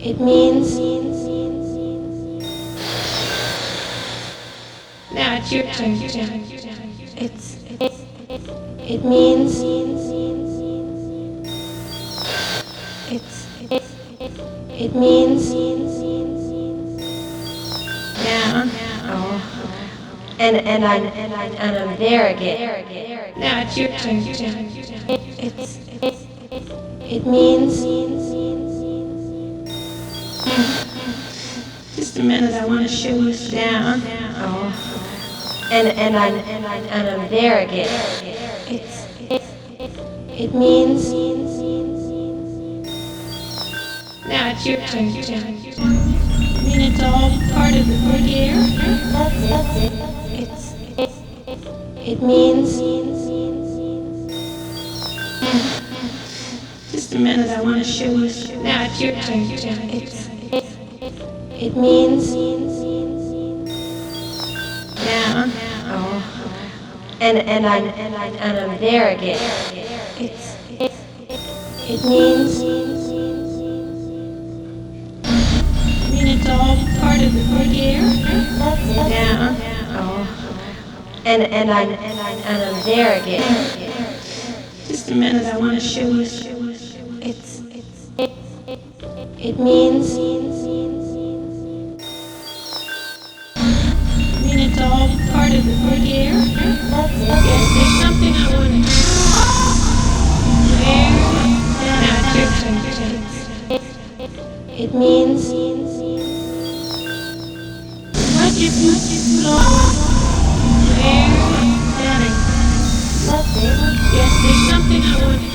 It means. Now it's your turn. It means. It means. Down. And I'm there again. Now it's your turn. It means. Just a minute, I want to show you down. And I'm there again. It means. Now it's your turn. I mean, it's all part of the good air. That's it. It means. Just a minute, I want to show you. Now it's your turn. It means. Down. And I'm there again. It means. I mean, it's all part of the good air. Down. And I'm there again. Just a minute, I want to show you. It means. I mean, it's all part of the good air. Yes, there's something I want to now it's your turn. It means. What if you just flow? Where? That's it. Yes, there's something I want to